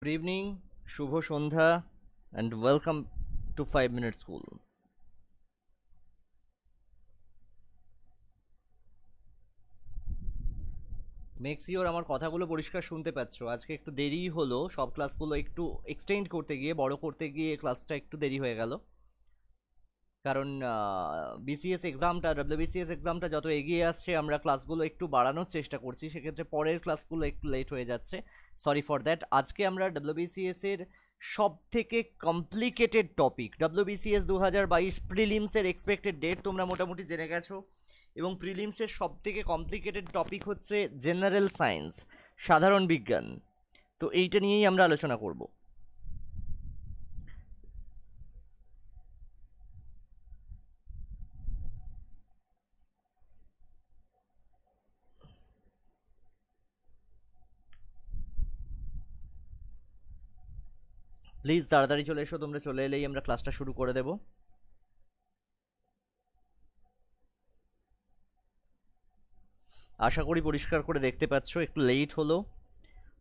Good evening, Shubho Shondha, and welcome to 5 Minute School. Make sure আমার কথাগুলো পরিষ্কার শুনতে পাচ্ছ। আজকে একটু দেরি হলো, সব ক্লাসগুলো একটু এক্সটেন্ড করতে গিয়ে, বড় করতে গিয়ে ক্লাসটা একটু দেরি হয়ে গেল। কারণ বিসিএস এক্সামটা, WBCS এক্সামটা যত এগিয়ে আসছে আমরা ক্লাসগুলো একটু বাড়ানোর চেষ্টা করছি, সেক্ষেত্রে পরের ক্লাসগুলো একটু লেট হয়ে যাচ্ছে। Sorry for that. আজকে আমরা WBCS এর সব থেকে কমপ্লিকেটেড টপিক, WBCS 2022 প্রিলিমসের এক্সপেক্টেড ডেট তোমরা মোটামুটি জেনে গেছো, এবং প্রিলিমসের সব থেকে কমপ্লিকেটেড টপিক হচ্ছে জেনারেল সায়েন্স, সাধারণ বিজ্ঞান। তো এইটা নিয়েই আমরা আলোচনা করব। প্লিজ তাড়াতাড়ি চলে এসো, তোমরা চলে এলেই আমরা ক্লাসটা শুরু করে দেব। আশা করি পরিষ্কার করে দেখতে পাচ্ছ। একটু লেট হলো,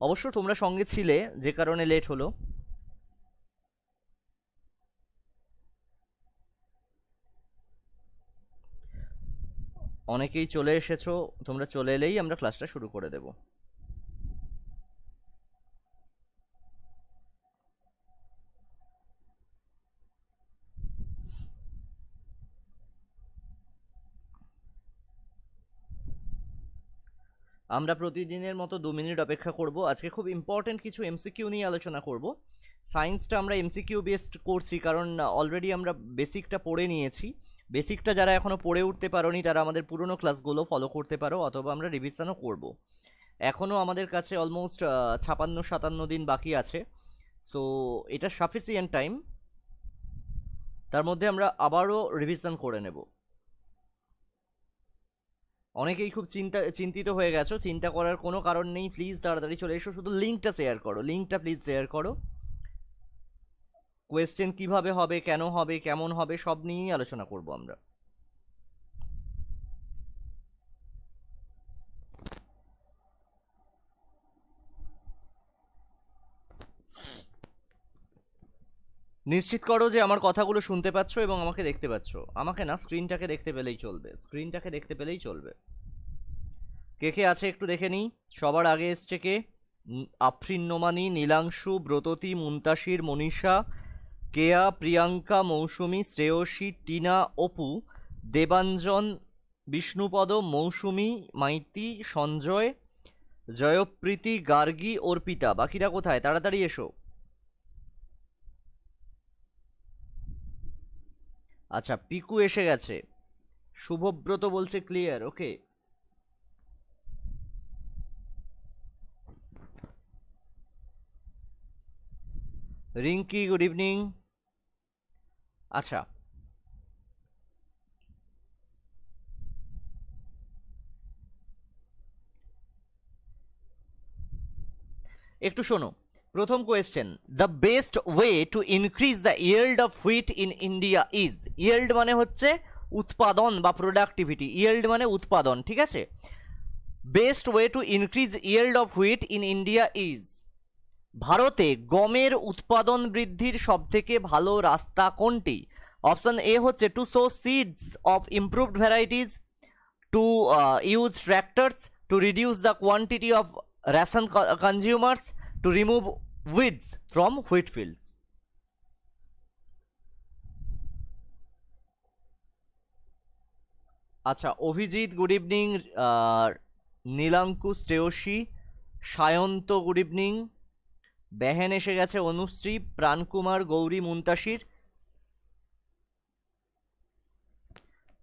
অবশ্য তোমরা সঙ্গে ছিলে, যে কারণে লেট হলো। অনেকেই চলে এসেছো, তোমরা চলে এলেই আমরা ক্লাসটা শুরু করে দেব। আমরা প্রতিদিনের মতো 2 মিনিট অপেক্ষা করব। আজকে খুব ইম্পর্টেন্ট কিছু এমসিকিউ নিয়ে আলোচনা করব। সায়েন্সটা আমরা এমসিকিউ বেসড করছি, কারণ অলরেডি আমরা বেসিকটা পড়ে নিয়েছি। বেসিকটা যারা এখনও পড়ে উঠতে পারোনি তারা আমাদের পুরনো ক্লাসগুলো ফলো করতে পারো, অথবা আমরা রিভিশনও করব। এখনও আমাদের কাছে অলমোস্ট 56-57 দিন বাকি আছে। সো এটা সাফিসিয়েন্ট টাইম, তার মধ্যে আমরা আবারও রিভিশন করে নেব। অনেকেই খুব চিন্তিত হয়ে গেছো, চিন্তা করার কোনো কারণ নেই। প্লিজ তাড়াতাড়ি চলে এসো, শুধু লিঙ্কটা শেয়ার করো, লিঙ্কটা প্লিজ শেয়ার করো। কোয়েশ্চেন কিভাবে হবে, কেন হবে, কেমন হবে, সব নিয়েই আলোচনা করব আমরা। নিশ্চিত করো যে আমার কথাগুলো শুনতে পাচ্ছ এবং আমাকে দেখতে পাচ্ছ। আমাকে না, স্ক্রিনটাকে দেখতে পেলেই চলবে, স্ক্রিনটাকে দেখতে পেলেই চলবে। কে কে আছে একটু দেখে নিই। সবার আগে এসছে কে? আফরিন নোমানি, নীলাংশু, ব্রততী, মুন্তাসির, মনীষা, কেয়া, প্রিয়াঙ্কা, মৌসুমী, শ্রেয়সী, টিনা, অপু, দেবাঞ্জন, বিষ্ণুপদ, মৌসুমী, মাইতি, সঞ্জয়, জয়প্রীতি, গার্গী, অর্পিতা। বাকিরা কোথায়? তাড়াতাড়ি এসো। আচ্ছা, পিকু এসে গেছে। শুভব্রত বলছে clear, okay. Rinki, good evening. আচ্ছা, একটু শোনো। প্রথম question, the best way to increase the yield of wheat in India is. Yield মানে হচ্ছে উৎপাদন বা প্রোডাক্টিভিটি, ইয়েল্ড মানে উৎপাদন, ঠিক আছে। Best way to increase yield of wheat in India is. ভারতে গমের উৎপাদন বৃদ্ধির সবথেকে ভালো রাস্তা কোনটি? অপশন এ হচ্ছে to sow seeds of improved varieties, to use tractors, to reduce the quantity of ration consumers, to remove weeds from wheat fields. আচ্ছা, Abhijit good evening, Nilanku, Shreyasi, Sayanta good evening, বেহেন এসে গেছে, অনুশ্রী, প্রাণকুমার, গৌরী, মুন্তাসির।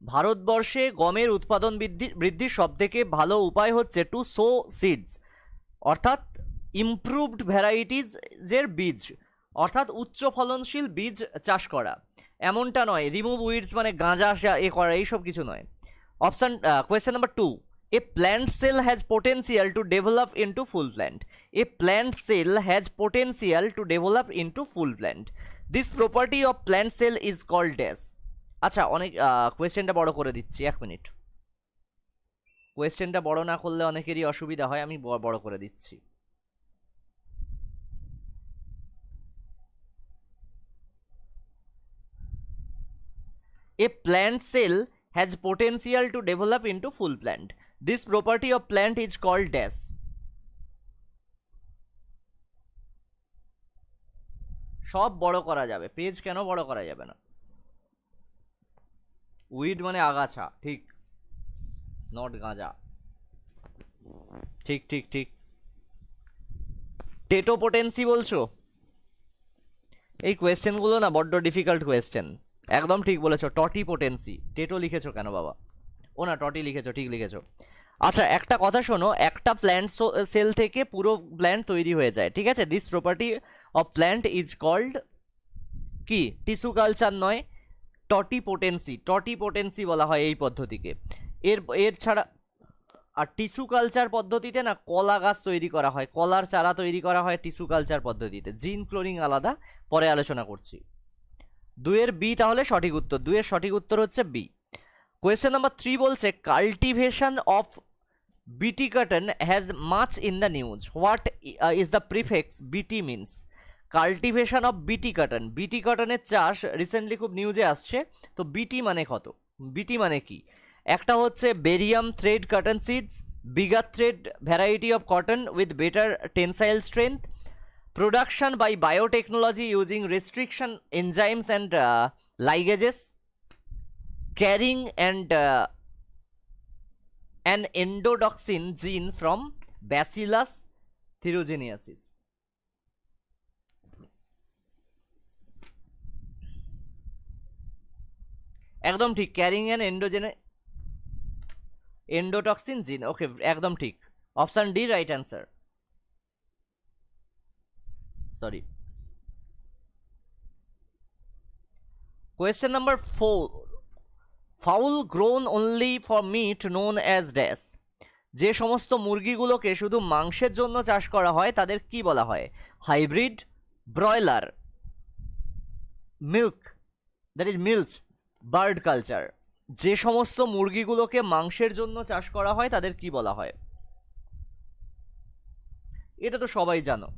ভারতবর্ষে গমের উৎপাদন বৃদ্ধির সবথেকে ভালো উপায় হচ্ছে টু সো সিডস, অর্থাৎ ইমপ্রুভড ভ্যারাইটিজের বীজ, অর্থাৎ উচ্চ ফলনশীল বীজ চাষ করা। এমনটা নয় রিমুভ উইডস মানে গাঁজা এ করা, এইসব কিছু নয়। Option question number 2, a plant cell has potential to develop into full plant. A plant cell has potential to develop into full plant. This property of plant cell is called dash. আচ্ছা, অনেক কোয়েশ্চেনটা বড় করে দিচ্ছি, 1 minute. কোয়েশ্চেনটা বড় না করলে অনেকেরই অসুবিধা হয়, আমি বড় করে দিচ্ছি। A plant cell has potential to develop into full plant. This property of plant is called dash. সব বড় করা যাবে, পেজ কেন বড় করা যাবে না? উইড মানে আগাছা, ঠিক, নট গাঁজা, ঠিক ঠিক ঠিক। টেটো পোটেন্সি বলছো? এই কোয়েশ্চেনগুলো না বড্ড ডিফিকাল্ট কোয়েশ্চেন। একদম ঠিক বলেছো, টটি পোটেন্সি। টেটো লিখেছো কেন বাবা? ও না, টটি লিখেছো, ঠিক লিখেছো। আচ্ছা একটা কথা শোনো, একটা প্ল্যান্ট সেল থেকে পুরো প্ল্যান্ট তৈরি হয়ে যায়, ঠিক আছে? This property of plant is called কি? টিস্যু কালচার নয়, টটি পোটেন্সি। টটি পোটেন্সি বলা হয় এই পদ্ধতিকে। এর ছাড়া আর টিস্যু কালচার পদ্ধতিতে না কলা গাছ তৈরি করা হয়, কলার চারা তৈরি করা হয় টিস্যু কালচার পদ্ধতিতে। জিন ক্লোনিং আলাদা, পরে আলোচনা করছি। 2 বি তাহলে সঠিক উত্তর, 2 সঠিক উত্তর হচ্ছে বি। কোয়েশ্চেন নাম্বার 3 বলছে কাল্টিভেশন অফ বিটি cotton has much in the news, what is the prefix বিটি মিনস? কাল্টিভেশন অফ বিটি কটন, বিটি কটনের চাষ রিসেন্টলি খুব নিউজে আসছে। তো বিটি মানে কত, বিটি মানে কি? একটা হচ্ছে barium thread cotton seeds, bigger thread variety of cotton with better tensile strength, production by biotechnology using restriction enzymes and ligases, carrying and an endotoxin gene from Bacillus thuringiensis. একদম ঠিক, ক্যারিং অ্যান এন্ডোটক্সিন জিন, ওকে একদম ঠিক। Option D right answer. Sorry. Question number 4. Fowl grown only for meat known as dash. যে সমস্ত মুরগিগুলোকে শুধু মাংসের জন্য চাষ করা হয় তাদের কি বলা হয়? Hybrid, broiler, milk, that is milk bird culture. যে সমস্ত মুরগিগুলোকে মাংসের জন্য চাষ করা হয় তাদের কি বলা হয়? এটা তো সবাই জানো।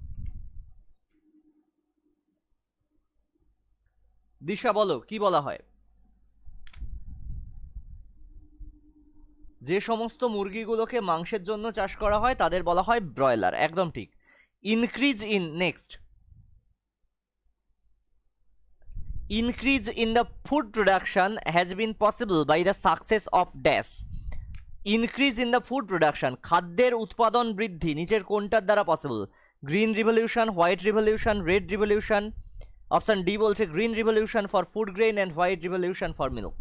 দিশা বলো কি বলা হয়? যে সমস্ত মুরগিগুলোকে মাংসের জন্য চাষ করা হয় তাদের বলা হয় ব্রয়লার, একদম ঠিক। Increase in, next, increase in the food production has been possible by the success of dash. Increase in the food production, খাদ্যের উৎপাদন বৃদ্ধি নিচের কোনটার দ্বারা possible? Green revolution, white revolution, red revolution. Option D বলছে green revolution for food grain and white revolution for milk.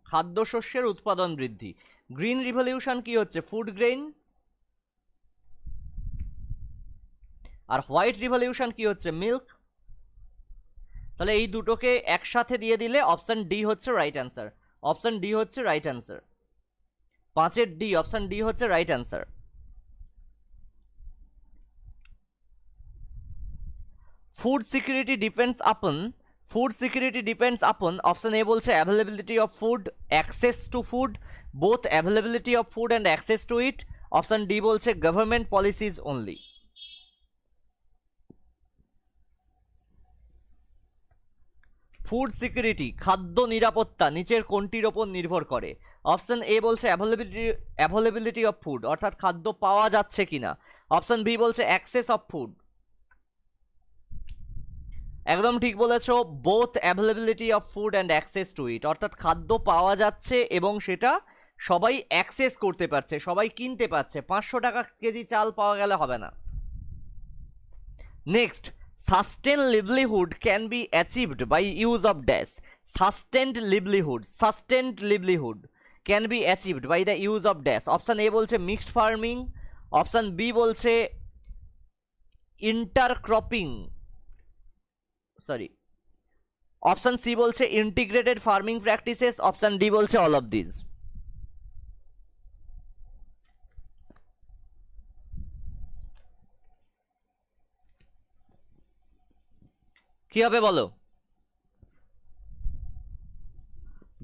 খাদ্যশস্যের উৎপাদন বৃদ্ধি। গ্রিন রিভলিউশন কি হচ্ছে? Food grain. আর হোয়াইট রিভলিউশন কি হচ্ছে? মিল্ক। তাহলে এই দুটোকে একসাথে দিয়ে দিলে অপশন ডি হচ্ছে রাইট অ্যান্সার। অপশন ডি হচ্ছে রাইট অ্যান্সার। 5-এর ডি, অপশন ডি হচ্ছে right answer. Food security depends upon, food security depends upon, option A বলছে availability of food, access to food, both availability of food and access to it. Option D বলছে government policies only. Food security, খাদ্য নিরাপত্তা নিচের কোনটির ওপর নির্ভর করে? Option A বলছে অ্যাভেলেবিলিটি অফ ফুড, অর্থাৎ খাদ্য পাওয়া যাচ্ছে কিনা। অপশন বি বলছে অ্যাক্সেস অফ ফুড, একদম ঠিক বলেছো, both availability of food and access to it, অর্থাৎ খাদ্য পাওয়া যাচ্ছে এবং সেটা সবাই অ্যাক্সেস করতে পারছে, সবাই কিনতে পারছে। 500 টাকা কেজি চাল পাওয়া গেলে হবে না। Next, sustained livelihood can be achieved by use of dash. Sustained livelihood can be achieved by the use of dash. Option A বলছে মিক্সড ফার্মিং, অপশন বি বলছে ইন্টারক্রপিং, সরি, অপশন সি বলছে integrated farming practices, option D বলছে all of this. কি হবে বলো?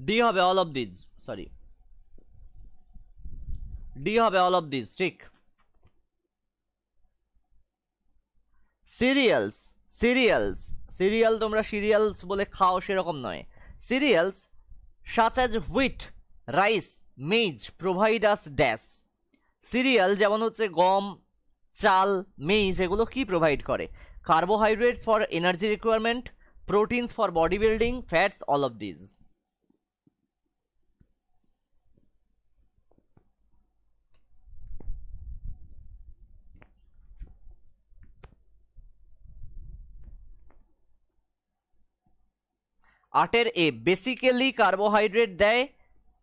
D হবে, all of this, sorry. D হবে all of this, ঠিক। সিরিয়ালস, সিরিয়ালস, সিরিয়াল তোমরা সিরিয়ালস বলে খাও সেরকম নয়। Serials such as wheat, rice, maize provide us dash। Serial যেমন হচ্ছে গম, চাল, মেইজ, এগুলো কি প্রোভাইড করে? Carbohydrates for energy requirement, proteins for body building, fats, all of this. আটের এ, বেসিক্যালি কার্বোহাইড্রেট দেয়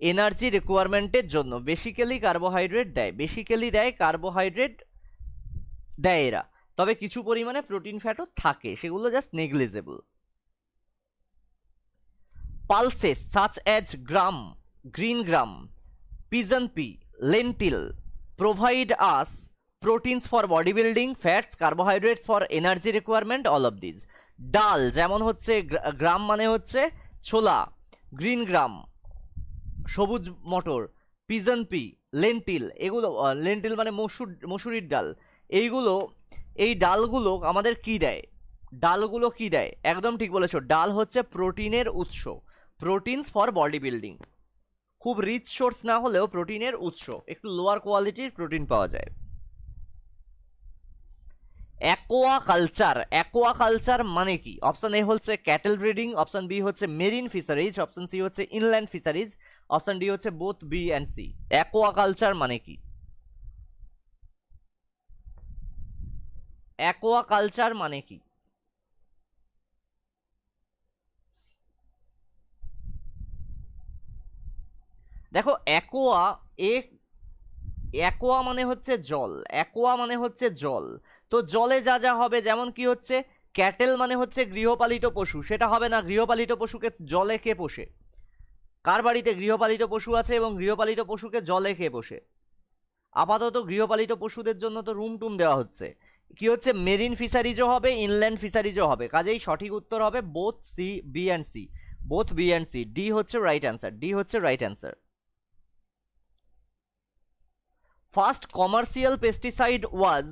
এনার্জি রিকোয়ারমেন্টের জন্য। বেসিক্যালি কার্বোহাইড্রেট দেয়, বেসিক্যালি দেয় কার্বোহাইড্রেট দেয় এরা, তবে কিছু পরিমাণে প্রোটিন ফ্যাটও থাকে, সেগুলো just negligible. Pulses such as gram, green gram, pigeon P, lentil provide us proteins for body building, fats, carbohydrates for energy requirement, all of this. ডাল যেমন হচ্ছে গ্রাম মানে হচ্ছে ছোলা, গ্রিন গ্রাম সবুজ মটর, পিজন পি, লেন্টিল, এগুলো লেন্টিল মানে মসুরির ডাল, এইগুলো, এই ডালগুলো আমাদের কি দেয়? ডালগুলো কি দেয়? একদম ঠিক বলেছো, ডাল হচ্ছে প্রোটিনের উৎস, প্রোটিনস ফর বডি বিল্ডিং। খুব রিচ সোর্স না হলেও প্রোটিনের উৎস, একটু লোয়ার কোয়ালিটির প্রোটিন পাওয়া যায়। অ্যাকোয়াকালচার, অ্যাকোয়াকালচার মানে কি? অপশন এ হচ্ছে ক্যাটেল ব্রিডিং, অপশন বি হচ্ছে মেরিন ফিশারিজ, অপশন সি হচ্ছে ইনল্যান্ড ফিশারিজ, অপশন ডি হচ্ছে both B and C. Aquaculture মানে কি? অ্যাকোয়াকালচার মানে কি? দেখো অ্যাকোয়া, অ্যাকোয়া মানে হচ্ছে জল, অ্যাকোয়া মানে হচ্ছে জল, তো জলে যা যা হবে, যেমন কি হচ্ছে ক্যাটেল মানে হচ্ছে গৃহপালিত পশু, সেটা হবে না। গৃহপালিত পশুকে জলে কে পোষে? কার বাড়িতে গৃহপালিত পশু আছে এবং গৃহপালিত পশুকে জলে কে পোষে? আপাতত গৃহপালিত পশুদের জন্য তো রুম টুম দেওয়া হচ্ছে। কি হচ্ছে, মেরিন ফিশারিজও হবে, ইনল্যান্ড ফিশারিজও হবে, কাজেই সঠিক উত্তর হবে both C, B and C, both B and C, D হচ্ছে রাইট অ্যান্সার, ডি হচ্ছে right answer. First commercial pesticide was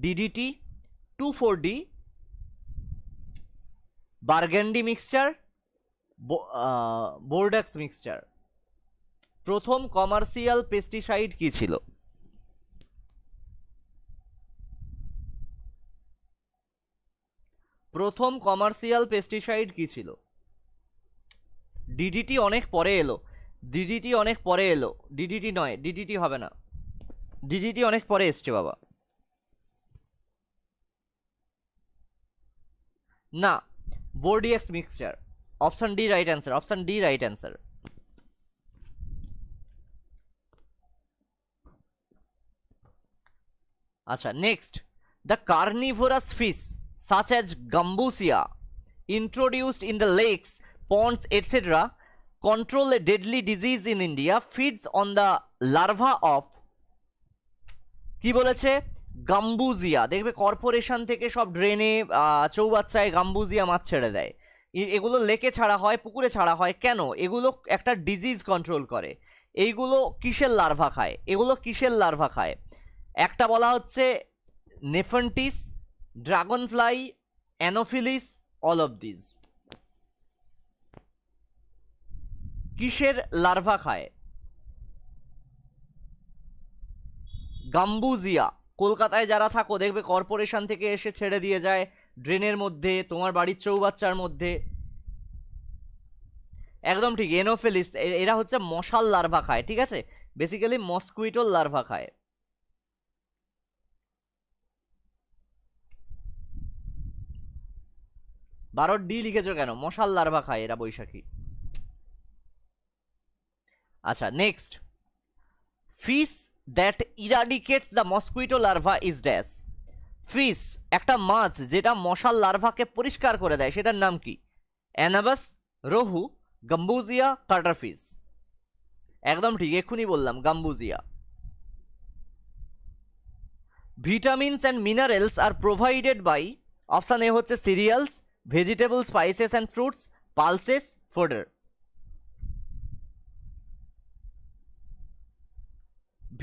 DDT, 2,4-D, burgundy mixture, Bordeaux mixture. প্রথম কমার্শিয়াল পেস্টিসাইড কি ছিল? প্রথম কমার্শিয়াল পেস্টিসাইড কি ছিল? ডিডিটি অনেক পরে এলো, ডিডিটি অনেক পরে এলো, ডিডিটি নয়, ডিডিটি হবে না, ডিডিটি অনেক পরে এসছে বাবা। না, Bordeaux mixture, option D right answer, option D right answer. আচ্ছা next, the carnivorous fish such as gambusia introduced in the lakes, ponds, etc. control a deadly disease in India, feeds on the larva of, কি বলেছে? গাম্বুজিয়া। দেখবে corporation থেকে সব ড্রেনে, চৌবাচ্চায় গাম্বুজিয়া মাছ ছেড়ে দেয়, এগুলো লেকে ছাড়া হয়, পুকুরে ছাড়া হয়, কেন? এগুলো একটা ডিজিজ কন্ট্রোল করে। এইগুলো কিসের লার্ভা খায়? এগুলো কিসের লার্ভা খায়? একটা বলা হচ্ছে nepenthes, dragonfly, anopheles, all of this. কিসের লার্ভা খায়? গাম্বুজিয়া। কলকাতায় যারা থাকো দেখবে কর্পোরেশন থেকে এসে ছেড়ে দিয়ে যায় ড্রেনের মধ্যে, তোমার বাড়ির চৌবাচ্চার মধ্যে। একদম ঠিক, এনোফিলিস, এরা হচ্ছে মশার লার্ভা খায়, ঠিক আছে, বেসিক্যালি মসকুইটোর লার্ভা খায়। বারো ডি লিখেছো কেন? মশার লার্ভা খায় এরা, বৈশাখী। আচ্ছা next, fish that eradicates the mosquito larva is dash. Fish একটা মাছ যেটা মশার লার্ভাকে পরিষ্কার করে দেয়, সেটার নাম কি? অ্যানাবাস, রোহু, গাম্বুজিয়া, কাটারফিশ। একদম ঠিক, এক্ষুনি বললাম gambusia. Vitamins and minerals are provided by, option A হচ্ছে cereals, vegetable, spices and fruits, pulses, fodder.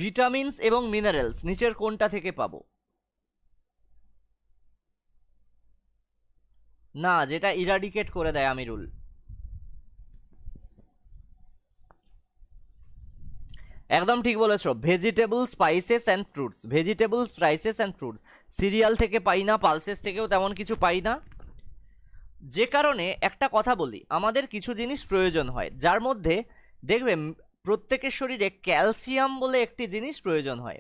ভিটামিনস এবং মিনারেলস নিচের কোনটা থেকে পাবো? না, যেটা ইরাডিকেট করে দেয় আমিরুল। একদম ঠিক বলেছো, vegetable, spices and fruits. Vegetable, spices and fruits, serial থেকে পাই না, পালসেস থেকেও তেমন কিছু পাই না। যে কারণে একটা কথা বলি, আমাদের কিছু জিনিস প্রয়োজন হয়, যার মধ্যে দেখবে প্রত্যেকের শরীরে ক্যালসিয়াম বলে একটি জিনিস প্রয়োজন হয়।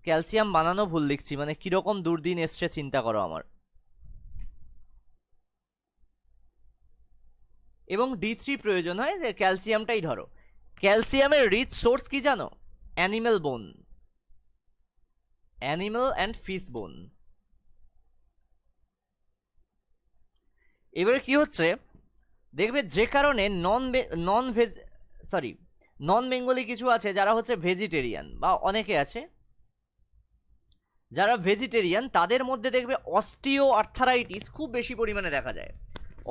ক্যালসিয়াম বানানো ভুল লিখছি, মানে কিরকম দুর্দিন এসছে চিন্তা করো আমার। এবং D3 প্রয়োজন হয়, যে ক্যালসিয়ামটাই ধরো। ক্যালসিয়ামের রিচ সোর্স কি জানো? অ্যানিমেল বোন, অ্যানিমেল অ্যান্ড ফিশ বোন। এবারে কি হচ্ছে দেখবে, যে কারণে নন বেঙ্গলি কিছু আছে যারা হচ্ছে ভেজিটেরিয়ান, বা অনেকে আছে যারা ভেজিটেরিয়ান, তাদের মধ্যে দেখবে অস্টিও আর্থারাইটিস খুব বেশি পরিমাণে দেখা যায়।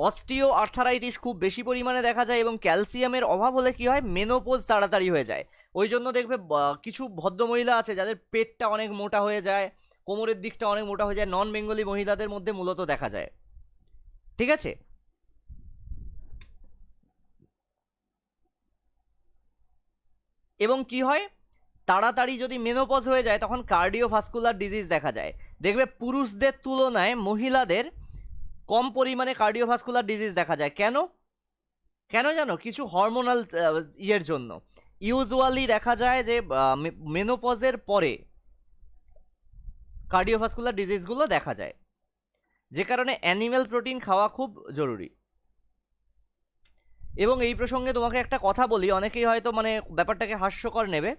অস্টিও আর্থারাইটিস খুব বেশি পরিমাণে দেখা যায়, এবং ক্যালসিয়ামের অভাব হলে কি হয়, মেনোপোজ তাড়াতাড়ি হয়ে যায়। ওই জন্য দেখবে কিছু ভদ্রমহিলা আছে যাদের পেটটা অনেক মোটা হয়ে যায়, কোমরের দিকটা অনেক মোটা হয়ে যায়, নন বেঙ্গলি মহিলাদের মধ্যে মূলত দেখা যায়। ঠিক আছে? এবং কি হয়, তাড়াতাড়ি যদি মেনোপজ হয়ে যায় তখন কার্ডিওভাস্কুলার ডিজিজ দেখা যায়। দেখবে পুরুষদের তুলনায় মহিলাদের কম পরিমাণে কার্ডিওভাস্কুলার ডিজিজ দেখা যায়। কেন কেন জানো? কিছু হরমোনাল ইয়ের জন্য। ইউজুয়ালি দেখা যায় যে মেনোপজের পরে কার্ডিওভাস্কুলার ডিজিজগুলো দেখা যায়, যে কারণে অ্যানিমেল প্রোটিন খাওয়া খুব জরুরি। এবং এই প্রসঙ্গে তোমাকে একটা কথা বলি, অনেকেই হয়তো মানে ব্যাপারটাকে হাস্যকর নেবে,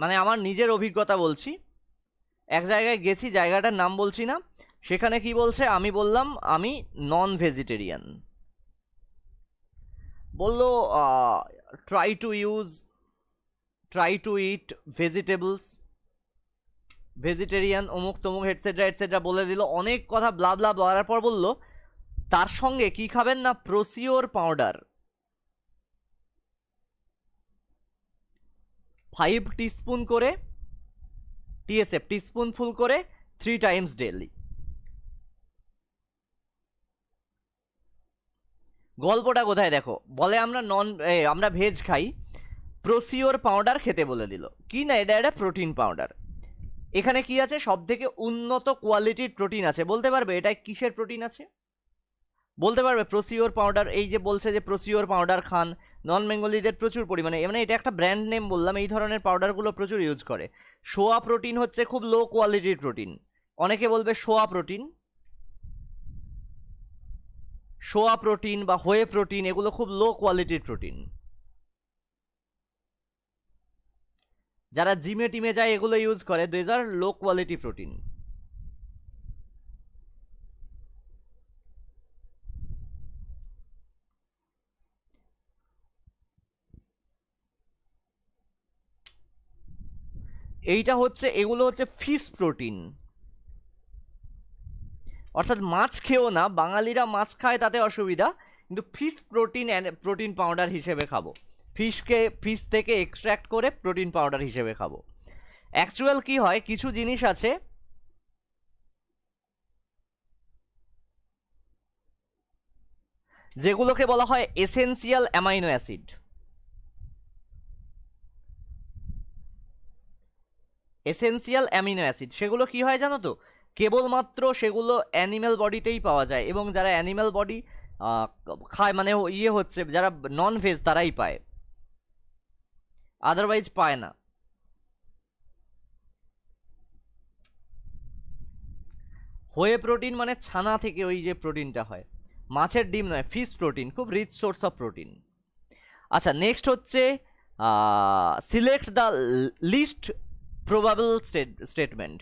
মানে আমার নিজের অভিজ্ঞতা বলছি। এক জায়গায় গেছি, জায়গাটার নাম বলছি না, সেখানে কি বলছে, আমি বললাম আমি নন ভেজিটেরিয়ান। বললো try to it vegetables, vegetarian অমুক তমুক এটসেট্রা এটসেট্রা বলে দিল, অনেক কথা ব্লা ব্লা বলার পর বলল তার সঙ্গে কি খাবেন না, প্রোসিওর পাউডার 5 টিস্পুন করে, TSF টিস্পুনফুল করে 3 টাইমস ডেইলি। গল্পটা কোথায় দেখো, বলে আমরা ভেজ খাই, প্রোসিওর পাউডার খেতে বলে দিল। কি না, এটা একটা প্রোটিন পাউডার। এখানে কি আছে, সব থেকে উন্নত কোয়ালিটির প্রোটিন আছে। বলতে পারবে এটা কিসের প্রোটিন আছে? বলতে পারবে প্রোসিওর পাউডার, এই যে বলছে যে প্রোসিওর পাউডার খান, নন বেঙ্গলিদের প্রচুর পরিমাণে, মানে এটা একটা ব্র্যান্ড নেম বললাম, এই ধরনের পাউডারগুলো প্রচুর ইউজ করে। সোয়া প্রোটিন হচ্ছে খুব লো কোয়ালিটির প্রোটিন। অনেকে বলবে সোয়া প্রোটিন বা হোয়ে প্রোটিন, এগুলো খুব লো কোয়ালিটির প্রোটিন। যারা জিমে টিমে যায় এগুলো ইউজ করে, those are low quality protein. এগুলো হচ্ছে ফিশ প্রোটিন, অর্থাৎ মাছ খেও না, বাঙালিরা মাছ খায় তাতে অসুবিধা, কিন্তু ফিশ প্রোটিন পাউডার হিসেবে খাবো। ফিশ থেকে এক্সট্র্যাক্ট করে প্রোটিন পাউডার হিসেবে খাবো। অ্যাকচুয়াল কি হয়, কিছু জিনিস আছে যেগুলোকে বলা হয় essential amino acid. Essential amino acid, সেগুলো কি হয় জানো তো, কেবলমাত্র সেগুলো অ্যানিম্যাল বডিতেই পাওয়া যায়, এবং যারা অ্যানিম্যাল বডি খায়, মানে হচ্ছে যারা নন ভেজ তারাই পায়, আদারওয়াইজ পায় না। হোয়ে প্রোটিন মানে ছানা থেকে ওই যে প্রোটিনটা হয়, মাছের ডিম নয়, ফিশ প্রোটিন, খুব রিচ সোর্স অফ প্রোটিন। আচ্ছা, নেক্সট হচ্ছে select the list probable statement.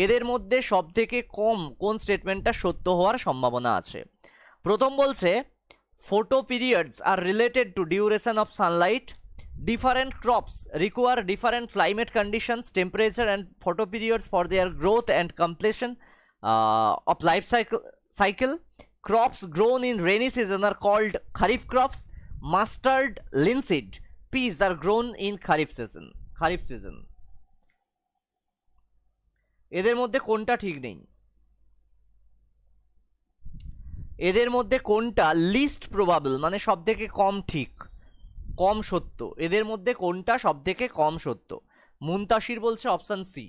এদের মধ্যে সব থেকে কম কোন স্টেটমেন্টটা সত্য হওয়ার সম্ভাবনা আছে? প্রথম বলছে photoperiods are related to duration of sunlight, different crops require different climate conditions, temperature and photo periods for their growth and completion of life cycle. Crops grown in rainy season are called kharif crops, mustard, linseed, piece are grown in kharif season. এদের মধ্যে কোনটা ঠিক নেই? এদের মধ্যে কোনটা list probable, মানে সব থেকে কম ঠিক, কম সত্য? এদের মধ্যে কোনটা সব থেকে কম সত্য? মুনতাসির বলছে অপশন সি।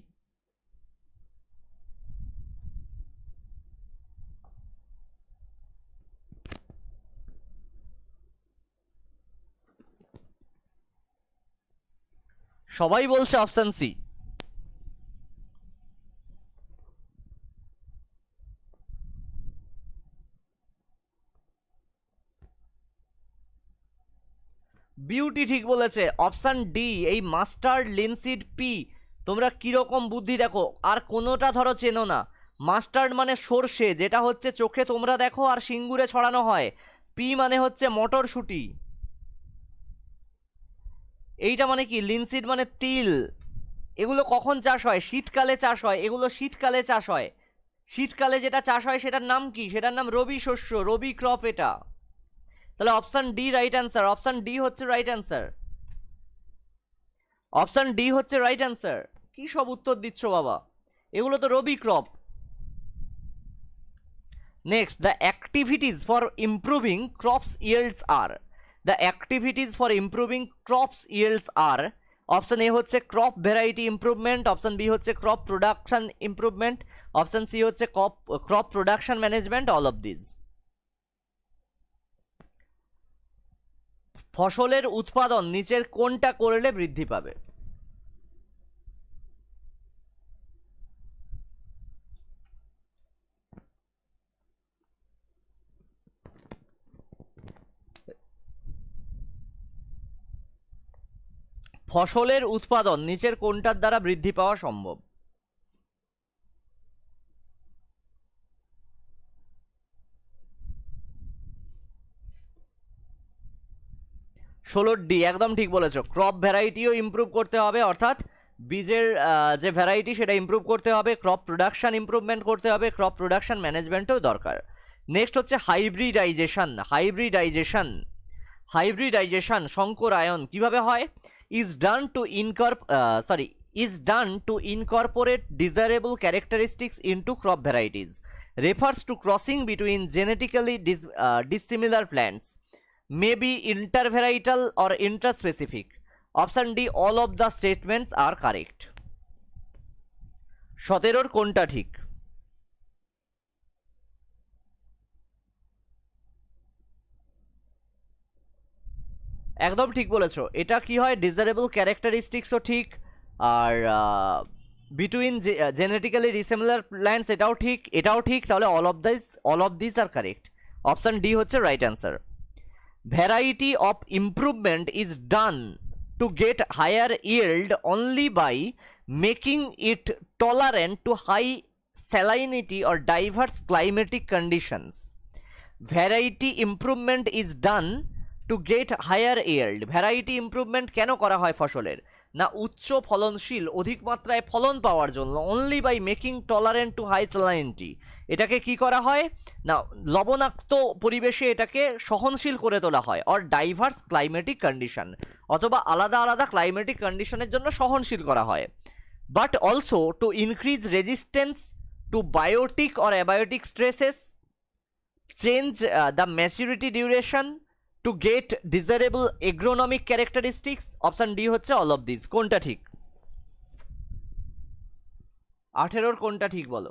সবাই বলছে অপশন সি। বিউটি ঠিক বলেছে, অপশন ডি, এই মাস্টার্ড, লিনসিড, পি। তোমরা কিরকম বুদ্ধি দেখো, আর কোনোটা ধরো চেনো না। মাস্টার্ড মানে সর্ষে, যেটা হচ্ছে চোখে তোমরা দেখো আর সিঙ্গুরে ছড়ানো হয়। পি মানে হচ্ছে মটরশুঁটি। এইটা মানে কি? লিনসিড মানে তিল। এগুলো কখন চাষ হয়? শীতকালে চাষ হয়, এগুলো শীতকালে চাষ হয়। শীতকালে যেটা চাষ হয় সেটার নাম কি? সেটার নাম রবি শস্য, রবি ক্রপ এটা। তাহলে option D right answer, option D হচ্ছে রাইট অ্যান্সার, অপশন ডি হচ্ছে রাইট অ্যান্সার। কি সব উত্তর দিচ্ছ বাবা, এগুলো তো rabi crop. Next, the activities for improving crops yields are, the activities for improving crops yields are, option A হচ্ছে crop variety improvement, option B হচ্ছে crop production improvement, option C হচ্ছে crop production management, all of this. ফসলের উৎপাদন নিচের কোনটা করলে বৃদ্ধি পাবে? ফসলের উৎপাদন নিচের কোনটার দ্বারা বৃদ্ধি পাওয়া সম্ভব? ষোলোর ডি একদম ঠিক বলেছো, ক্রপ ভ্যারাইটিও ইমপ্রুভ করতে হবে, অর্থাৎ বীজের যে ভ্যারাইটি সেটা ইমপ্রুভ করতে হবে, ক্রপ প্রোডাকশন ইমপ্রুভমেন্ট করতে হবে, ক্রপ প্রোডাকশন ম্যানেজমেন্টও দরকার। নেক্সট হচ্ছে হাইব্রিডাইজেশন, হাইব্রিডাইজেশন, হাইব্রিডাইজেশন সংকরায়ন কিভাবে হয়? Is done to incorporate desirable characteristics into crop varieties, refers to crossing between genetically dissimilar plants, may be intervarietal or interspecific. Option D, all of the statements are correct. 17 কোনটা ঠিক? একদম ঠিক বলেছো, এটা কি হয়, ডিজারেবল ক্যারেক্টারিস্টিক্সও ঠিক, আর বিটুইন জেনেটিক্যালি ডিসিমিলার প্ল্যান্টস এটাও ঠিক, এটাও ঠিক, তাহলে all of this are correct. Option D হচ্ছে right answer. Variety of improvement is done to get higher yield only by making it tolerant to high salinity or diverse climatic conditions. Variety improvement is done to get higher yield. Variety improvement কেন করা হয় ফসলের? না উচ্চ ফলনশীল, অধিক মাত্রায় ফলন পাওয়ার জন্য, only by making tolerant to high salinity. এটাকে কি করা হয়? না লবণাক্ত পরিবেশে এটাকে সহনশীল করে তোলা হয়, অর ডাইভার্স ক্লাইমেটিক কন্ডিশন, অথবা আলাদা আলাদা ক্লাইমেটিক কন্ডিশনের জন্য সহনশীল করা হয়। But also to increase resistance to biotic or abiotic stresses, change the maturity duration, to get desirable agronomic characteristics. Option D হচ্ছে অল অফ দিস। কোনটা ঠিক? 18 কোনটা ঠিক বলো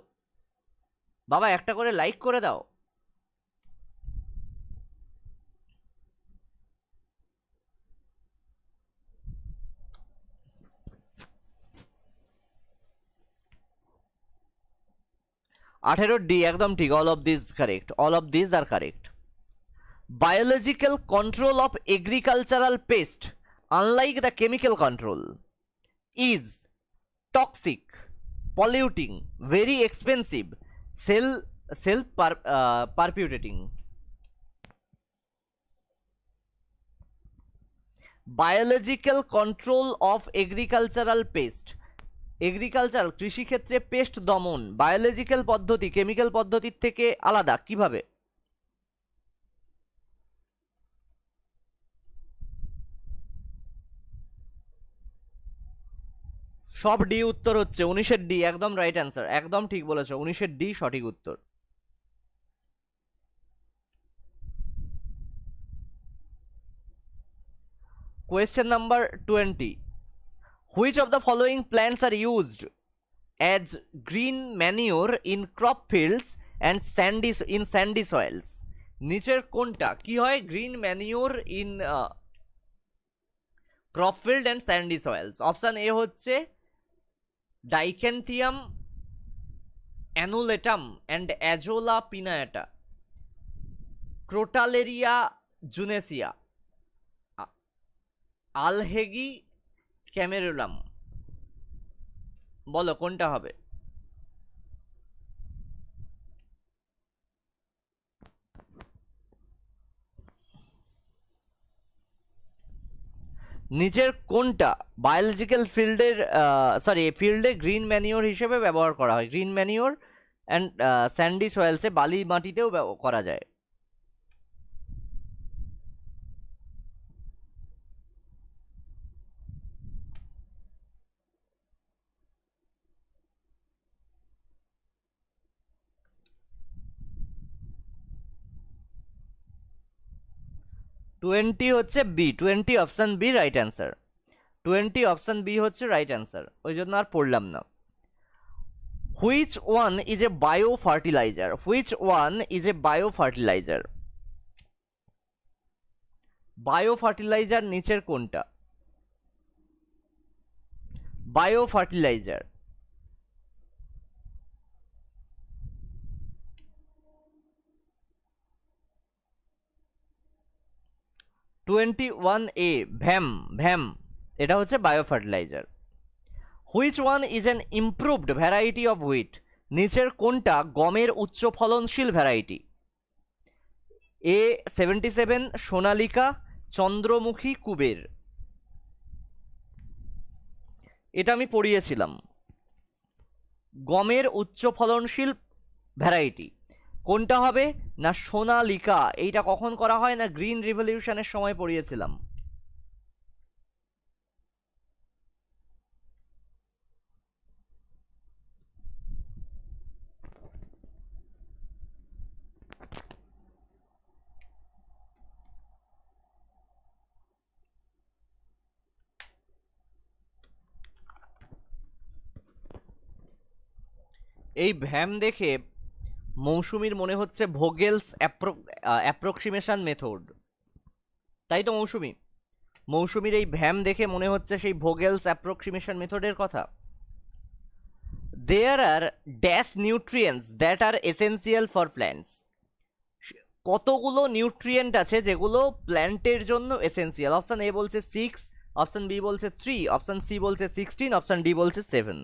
বাবা, একটা করে লাইক করে দাও। আঠেরো ডি একদম ঠিক, all of this correct, all of this are correct. Biological control of agricultural pest, unlike the chemical control, is toxic, polluting, very expensive, self-perpetuating. Biological control of agricultural pest, agriculture কৃষিক্ষেত্রে paste দমন biological পদ্ধতি chemical পদ্ধতির থেকে আলাদা কিভাবে? সব D উত্তর হচ্ছে 19-এর ডি, একদম রাইট অ্যান্সার, একদম ঠিক বলেছো, 19-এর ডি সঠিক উত্তর। Question number 20, which of the following plants are used as green manure in crop fields and Sandy soil's? নিচের কোনটা কি হয় green manure in crop field and Sandy soil's? Option A হচ্ছে ডাইক্যান্থিয়াম অ্যানুলেটাম অ্যান্ড অ্যাজোলা পিনায়াটা, ক্রোটালেরিয়া জুনেসিয়া, আলহেগি ক্যামেরুলাম। বলো কোনটা হবে? নিচের কোনটা বায়োলজিক্যাল ফিল্ডের ফিল্ডে গ্রিন ম্যানিওর হিসেবে ব্যবহার করা হয়? গ্রিন ম্যানিওর অ্যান্ড স্যান্ডি সয়েলসে, বালি মাটিতেও করা যায়। টোয়েন্টি হচ্ছে B, 20 option B right answer, 20 option B হচ্ছে রাইট অ্যান্সার, ওই জন্য আর পড়লাম না। Which one is a bio fertilizer? Which one is a bio fertilizer? Bio fertilizer নিচের কোনটা? Bio fertilizer. Twenty one A VAM, VAM এটা হচ্ছে bio fertilizer. Which one is an improved variety of wheat? নিচের কোনটা গমের উচ্চ ফলনশীল variety? এ 77, সোনালিকা, চন্দ্রমুখী, কুবের। এটা আমি পড়িয়েছিলাম। গমের উচ্চ ফলনশীল ভ্যারাইটি কোনটা হবে না সোনালিকা। এইটা কখন করা হয় না গ্রিন রিভলিউশনের সময় পড়িয়েছিলাম। এই ভ্যাম দেখে মৌসুমীর মনে হচ্ছে ভোগেলস অ্যাপ্রক্সিমেশন মেথড, তাই তো মৌসুমী? মৌসুমীর এই ভ্যাম দেখে মনে হচ্ছে সেই ভোগেলস অ্যাপ্রক্সিমেশন মেথডের কথা। There are dash nutrients that are essential for plants? কতগুলো নিউট্রিয়েন্ট আছে যেগুলো প্ল্যান্টের জন্য এসেন্সিয়াল? অপশন এ বলছে 6, অপশন বি বলছে 3, অপশন সি বলছে 16, অপশন ডি বলছে 7।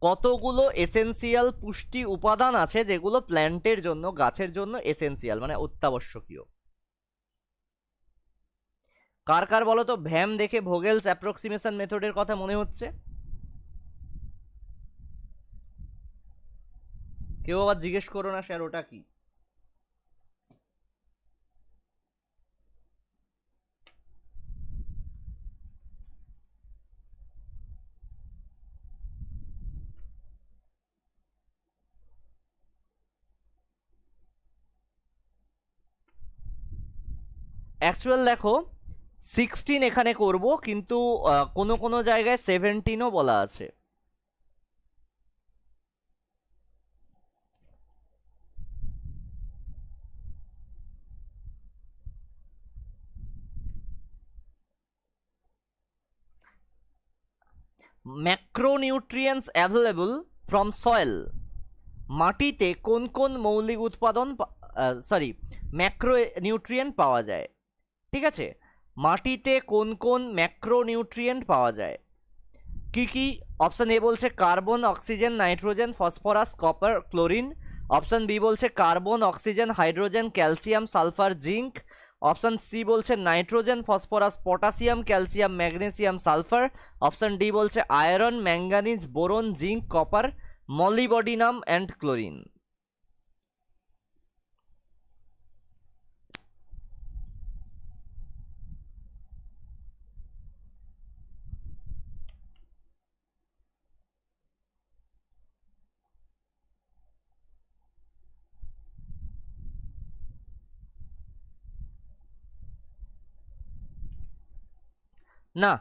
কতগুলো এসেন্সিয়াল পুষ্টি উপাদান আছে যেগুলো প্ল্যান্টের জন্য, গাছের জন্য এসেন্সিয়াল মানে অত্যাবশ্যকীয়? কার কার বলো তো ভ্যাম দেখে ভোগেলস অ্যাপ্রক্সিমেশন মেথডের কথা মনে হচ্ছে? কেউ আবার জিজ্ঞেস করো না স্যার ওটা কি। অ্যাকচুয়াল দেখো 16 এখানে করব, কিন্তু কোনো কোনো জায়গায় 17ও বলা আছে। ম্যাক্রোনিউট্রিয়েন্টস অ্যাভেলেবল ফ্রম সয়েল, মাটিতে কোন কোন মৌলিক উৎপাদন ম্যাক্রো নিউট্রিয়েন্ট পাওয়া যায়? ঠিক আছে, মাটিতে কোন কোন ম্যাক্রোনিউট্রিয়েন্ট পাওয়া যায়, কি কি? অপশন এ বলছে carbon, oxygen, nitrogen, phosphorus, copper, chlorine. Option B বলছে carbon, oxygen, hydrogen, calcium, sulphur, zinc. Option C বলছে nitrogen, phosphorus, potassium, calcium, magnesium, sulphur. Option D বলছে iron, manganese, boron, zinc, copper, molybdenum and chlorine. না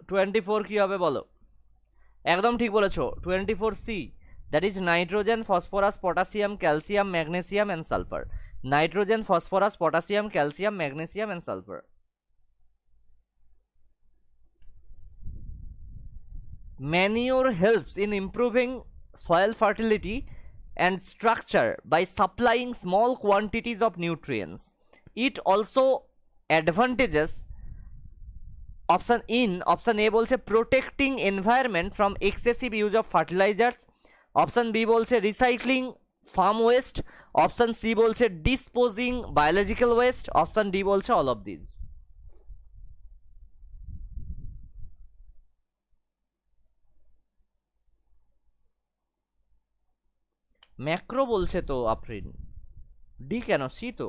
24 কি হবে বলো? একদম ঠিক বলেছো, 24C, that is nitrogen, phosphorus, potassium, calcium, magnesium and sulphur. Nitrogen, phosphorus, potassium, calcium, magnesium and sulphur. Manure helps in improving soil fertility and structure by supplying small quantities of nutrients. It also advantages option A বলছে protecting environment from excessive use of fertilizers, option B বলছে recycling farm waste, option C বলছে disposing biological waste, option D বলছে all of these. Macro বলছে তো Afrin, D কেন, C তো।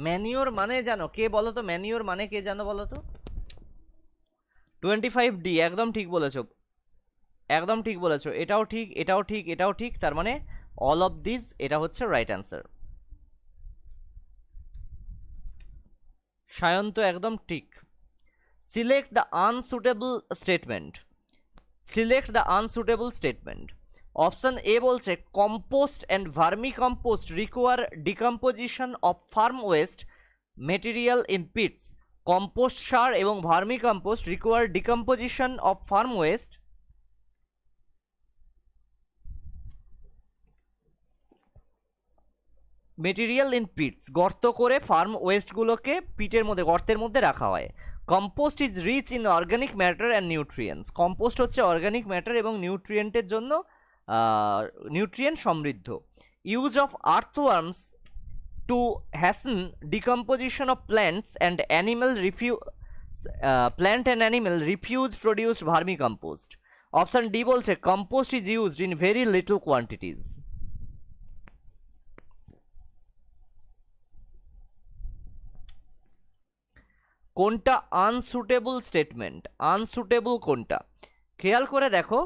Manure মানে জানো কে বলো তো, ম্যানিওর মানে কে জানো বলো তো? 25D, একদম ঠিক বলেছো, একদম ঠিক বলেছো, এটাও ঠিক, এটাও ঠিক, এটাও ঠিক, তার মানে অল অফ দিস, এটা হচ্ছে রাইট অ্যান্সার। সায়ন্ত একদম ঠিক। Select the unsuitable statement, select the unsuitable statement. Option A বলছে compost and vermi compost require decomposition of farm waste material in pits. Compost সার এবং vermi compost require decomposition of farm waste material in pits, গর্ত করে farm ওয়েস্টগুলোকে পিটের মধ্যে, গর্তের মধ্যে রাখা হয়। Compost is rich in organic matter and nutrients, compost হচ্ছে অর্গানিক ম্যাটার এবং নিউট্রিয়েন্টের জন্য নিউট্রিয়েন্ট সমৃদ্ধ। Use of earthworms to hasten decomposition of plants and animal plant and animal refuse produced vermi compost. Option D বলছে compost is used in very little quantities. কোনটা unsuitable statement, unsuitable কোনটা খেয়াল করে দেখো।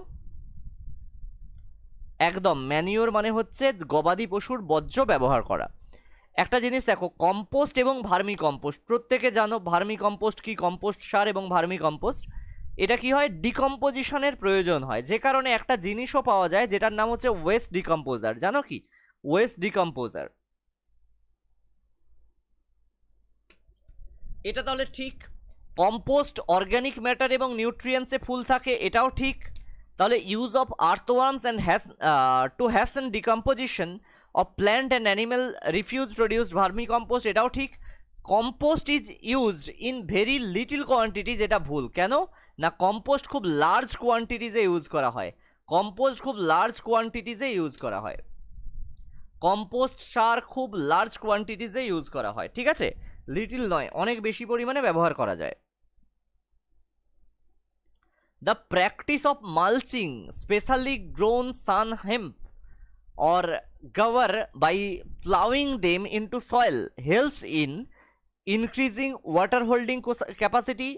একদম ম্যানিওর মানে হচ্ছে গবাদি পশুর বর্জ্য ব্যবহার করা। একটা জিনিস দেখো, কম্পোস্ট এবং ভার্মি কম্পোস্ট, প্রত্যেকে জানো ভার্মি কম্পোস্ট কি, কম্পোস্ট সার এবং ভার্মি কম্পোস্ট, এটা কি হয়, ডিকম্পোজিশনের প্রয়োজন হয়, যে কারণে একটা জিনিসও পাওয়া যায় যেটার নাম হচ্ছে ওয়েস্ট ডিকম্পোজার। জানো কি ওয়েস্ট ডিকম্পোজার? এটা তাহলে ঠিক। কম্পোস্ট অর্গানিক ম্যাটার এবং নিউট্রিয়েন্টসে ফুল থাকে, এটাও ঠিক। তাহলে use of earthworms and to hasten decomposition of plant and animal refuse produced vermi compost, এটাও ঠিক। Compost is used in very little quantities, এটা ভুল। কেন না, কম্পোস্ট খুব লার্জ কোয়ান্টিটিজে ইউজ করা হয়, কম্পোস্ট খুব লার্জ কোয়ান্টিটিজে ইউজ করা হয়, কম্পোস্ট সার খুব লার্জ কোয়ান্টিটিজে ইউজ করা হয়, ঠিক আছে, লিটল নয়, অনেক বেশি পরিমাণে ব্যবহার করা যায়। The practice of mulching specially grown sun hemp or cover by plowing them into soil helps in increasing water holding capacity,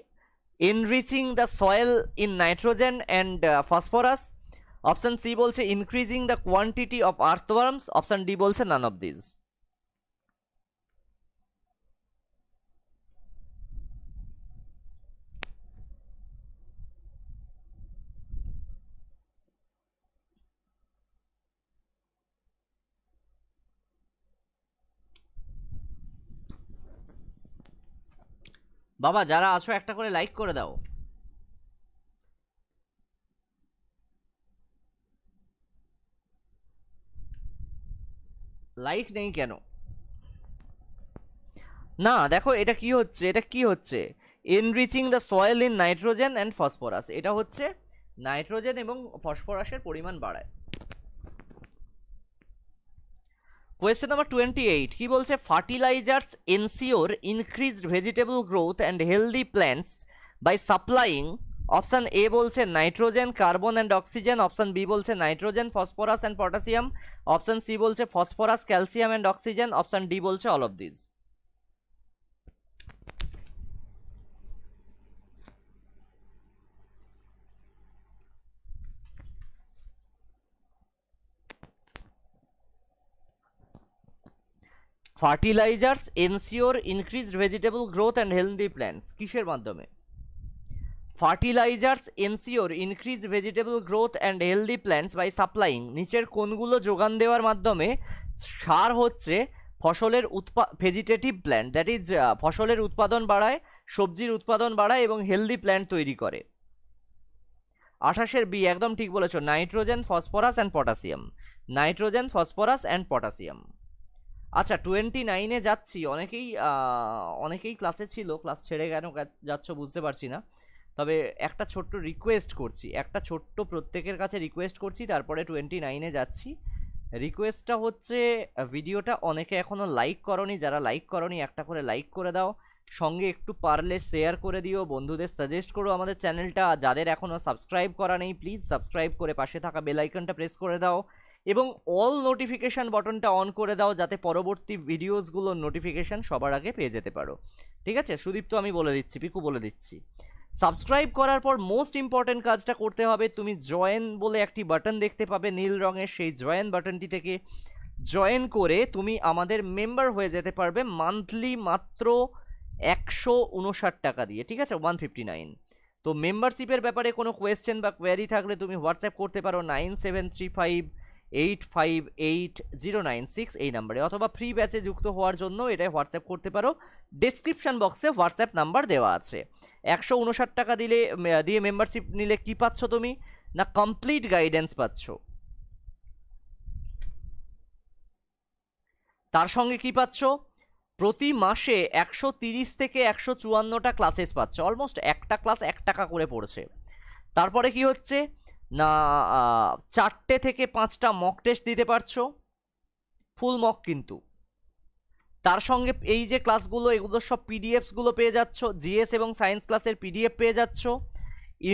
enriching the soil in nitrogen and phosphorus. Option C বলছে increasing the quantity of earthworms, option D বলছে none of these. বাবা যারা আছো একটা করে like করে দাও। Like নেই কেন? না দেখো এটা কি হচ্ছে, এটা কি হচ্ছে, enriching the soil in nitrogen and phosphorus, এটা হচ্ছে নাইট্রোজেন এবং ফসফরাসের পরিমাণ বাড়ায়। কোয়েশ্চেন নাম্বার 28 কি বলছে, fertilisers ensure increased vegetable growth and healthy plants by supplying. Option A বলছে nitrogen, carbon and oxygen, option B বলছে nitrogen, phosphorus and potassium, option C বলছে phosphorus, calcium and oxygen, option D বলছে all of this. Fertilisers ensure increased vegetable growth and healthy plants, কিসের মাধ্যমে? Fertilisers ensure increase vegetable growth and healthy plants by supplying, নিচের কোনগুলো যোগান দেওয়ার মাধ্যমে সার হচ্ছে ফসলের ভেজিটেটিভ প্ল্যান্ট, দ্যাট ইজ ফসলের উৎপাদন বাড়ায়, সবজির উৎপাদন বাড়ায় এবং হেলদি প্ল্যান্ট তৈরি করে। 28-এর বি একদম ঠিক বলেছো, nitrogen phosphorus and potassium, nitrogen phosphorus and potassium. আচ্ছা 29-এ যাচ্ছি, অনেকেই ক্লাসে ছিল, ক্লাস ছেড়ে কেন যাচ্ছ বুঝতে পারছি না, তবে একটা ছোট্ট রিকোয়েস্ট করছি, একটা ছোট্ট প্রত্যেকের কাছে রিকোয়েস্ট করছি, তারপরে 29-এ যাচ্ছি। রিকোয়েস্টটা হচ্ছে ভিডিওটা অনেকে এখনও লাইক করনি, যারা লাইক করনি একটা করে লাইক করে দাও, সঙ্গে একটু পারলে শেয়ার করে দিও, বন্ধুদের সাজেস্ট করো আমাদের চ্যানেলটা, যাদের এখনও সাবস্ক্রাইব করা নেই প্লিজ সাবস্ক্রাইব করে পাশে থাকা বেল আইকনটা প্রেস করে দাও এবং অল নোটিফিকেশান বাটনটা অন করে দাও, যাতে পরবর্তী ভিডিওসগুলোর নোটিফিকেশান সবার আগে পেয়ে যেতে পারো। ঠিক আছে সুদীপ্ত, আমি বলে দিচ্ছি, পিকু বলে দিচ্ছি। সাবস্ক্রাইব করার পর মোস্ট ইম্পর্টেন্ট কাজটা করতে হবে, তুমি জয়েন বলে একটি বাটন দেখতে পাবে নীল রঙের, সেই জয়েন বাটনটি থেকে জয়েন করে তুমি আমাদের মেম্বার হয়ে যেতে পারবে মান্থলি মাত্র 159 টাকা দিয়ে, ঠিক আছে 159। তো মেম্বারশিপের ব্যাপারে কোনো কোয়েশ্চেন বা কোয়ারি থাকলে তুমি হোয়াটসঅ্যাপ করতে পারো 9735858096 এই নাম্বারে, অথবা ফ্রি ব্যাচে যুক্ত হওয়ার জন্য এটাই হোয়াটসঅ্যাপ করতে পারো, ডেসক্রিপশন বক্সে হোয়াটসঅ্যাপ নাম্বার দেওয়া আছে। 159 টাকা দিয়ে মেম্বারশিপ নিলে কি পাচ্ছ তুমি না, কমপ্লিট গাইডেন্স পাচ্ছ, তার সঙ্গে কি পাচ্ছ, প্রতি মাসে 130 থেকে 154টা ক্লাসেস পাচ্ছ, অলমোস্ট একটা ক্লাস 1 টাকা করে পড়ছে। তারপরে কি হচ্ছে না 4টে থেকে 5টা মক টেস্ট দিতে পারছো, ফুল মক কিন্তু। তার সঙ্গে এই যে ক্লাসগুলো এগুলো সব পিডিএফসগুলো পেয়ে যাচ্ছ, জিএস এবং সায়েন্স ক্লাসের পিডিএফ পেয়ে যাচ্ছ,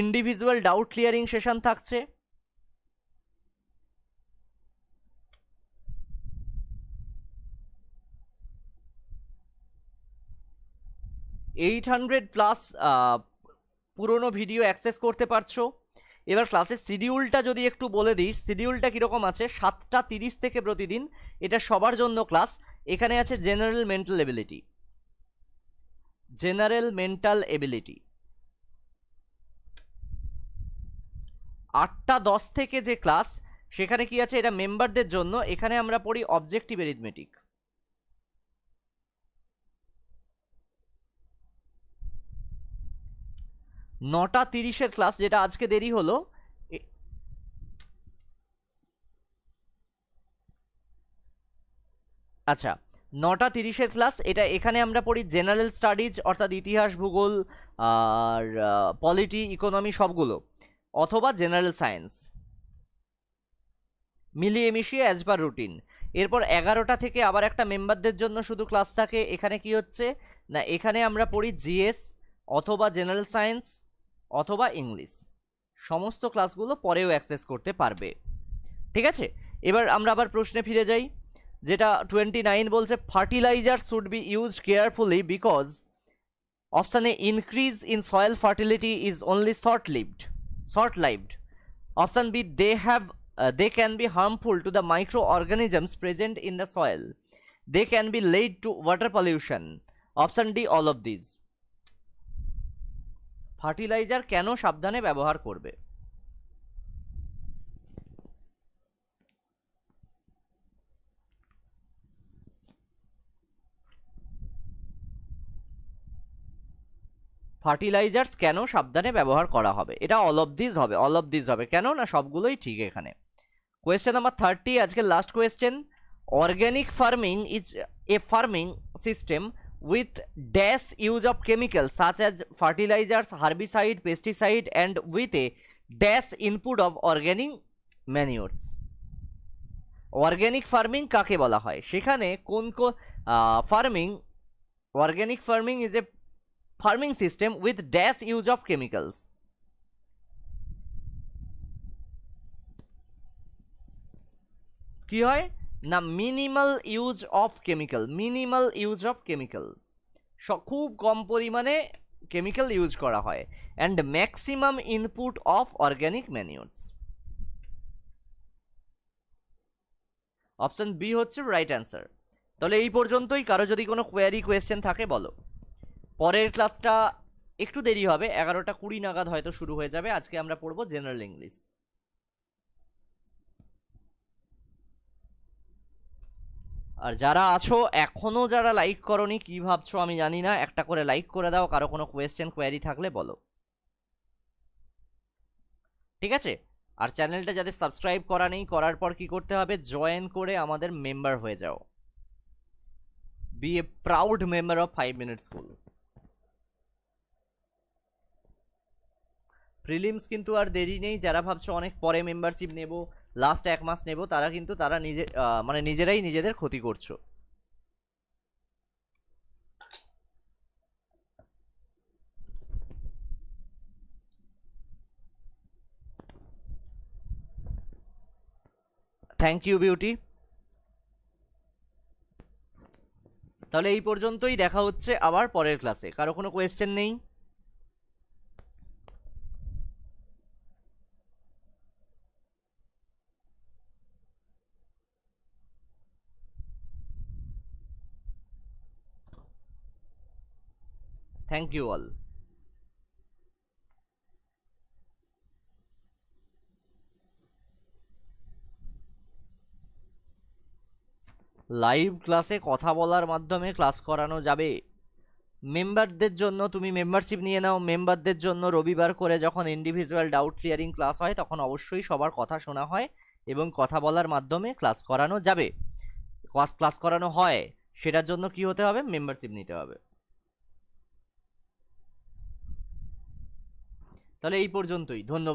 ইন্ডিভিজুয়াল ডাউট ক্লিয়ারিং সেশন থাকছে, +800 পুরনো ভিডিও অ্যাক্সেস করতে পারছো। এবার ক্লাসের শিডিউলটা যদি একটু বলে দিই, শিডিউলটা কীরকম আছে, 7:30 থেকে প্রতিদিন, এটা সবার জন্য ক্লাস। এখানে আছে general mental ability, general mental ability 8:10 থেকে যে ক্লাস, সেখানে কি আছে, এটা মেম্বারদের জন্য, এখানে আমরা পড়ি অবজেক্টিভ এরিথমেটিক। 9:30-এর ক্লাস, যেটা আজকে দেরি হলো, আচ্ছা 9:30-এর ক্লাস, এটা এখানে আমরা পড়ি জেনারেল স্টাডিজ, অর্থাৎ ইতিহাস, ভূগোল আর পলিটি, ইকোনমি সবগুলো, অথবা জেনারেল সায়েন্স, মিলিয়ে মিশিয়ে অ্যাজ পার রুটিন। এরপর 11টা থেকে আবার একটা মেম্বারদের জন্য শুধু ক্লাস থাকে, এখানে কি হচ্ছে না, এখানে আমরা পড়ি জিএস অথবা জেনারেল সায়েন্স অথবা ইংলিশ, সমস্ত ক্লাসগুলো পরেও অ্যাক্সেস করতে পারবে। ঠিক আছে, এবার আমরা আবার প্রশ্নে ফিরে যাই, যেটা 29 বলছে fertiliser should be used carefully because option A increase in soil fertility is only short lived, option B they can be harmful to the microorganisms present in the soil, they can be lead to water pollution, option D all of these। Fertiliser কেন সাবধানে ব্যবহার করবে? Fertilisers কেন সাবধানে ব্যবহার করা হবে, এটা অল অফ দিস হবে, অল অফ দিস হবে, কেন না সবগুলোই ঠিক। এখানে কোয়েশ্চেন নাম্বার 30, আজকের last question, organic farming is a farming system with dash use of chemical such as fertilisers, herbicide, pesticide and with a dash input of organic manures. Organic farming কাকে বলা হয়, সেখানে কোন farming, organic farming is a farming system with dash use of chemicals. কি হয় না, minimal use of chemical, minimal use of chemical, খুব কম পরিমাণে কেমিক্যাল ইউজ করা হয়, and maximum input of organic manures. Option B হচ্ছে রাইট অ্যান্সার, তাহলে এই পর্যন্তই। কারো যদি কোনো কোয়েশ্চেন থাকে বলো। পরের ক্লাসটা একটু দেরি হবে, 11:20 নাগাদ হয়তো শুরু হয়ে যাবে। আজকে আমরা পড়বো জেনারেল ইংলিশ। আর যারা আছো এখনো যারা লাইক করনি, কি ভাবছো আমি জানি না, একটা করে লাইক করে দাও। কারো কোনো কোয়েরি থাকলে বলো, ঠিক আছে? আর চ্যানেলটা যাদের সাবস্ক্রাইব করা নেই, করার পর কি করতে হবে, জয়েন করে আমাদের মেম্বার হয়ে যাও। Be a proud member of 5 minute school. Prelims কিন্তু আর দেরি নেই। যারা ভাবছো অনেক পরে মেম্বারশিপ নেব, লাস্ট 1 মাস নেব, তারা কিন্তু মানে নিজেরাই নিজেদের ক্ষতি করছো। Thank you beauty. তাহলে এই পর্যন্তই, দেখা হচ্ছে আবার পরের ক্লাসে। কারো কোনো কোয়েশ্চেন নেই? Thank you all. লাইভ ক্লাসে কথা বলার মাধ্যমে ক্লাস করানো যাবে। মেম্বারদের জন্য তুমি মেম্বারশিপ নিয়ে নাও। মেম্বারদের জন্য রবিবার করে যখন ইন্ডিভিজুয়াল ডাউট ক্লিয়ারিং ক্লাস হয়, তখন অবশ্যই সবার কথা শোনা হয় এবং কথা বলার মাধ্যমে ক্লাস করানো যাবে। ক্লাস করানো হয়, সেটার জন্য কি হতে হবে, মেম্বারশিপ নিতে হবে। তাহলে এই পর্যন্তই, ধন্যবাদ।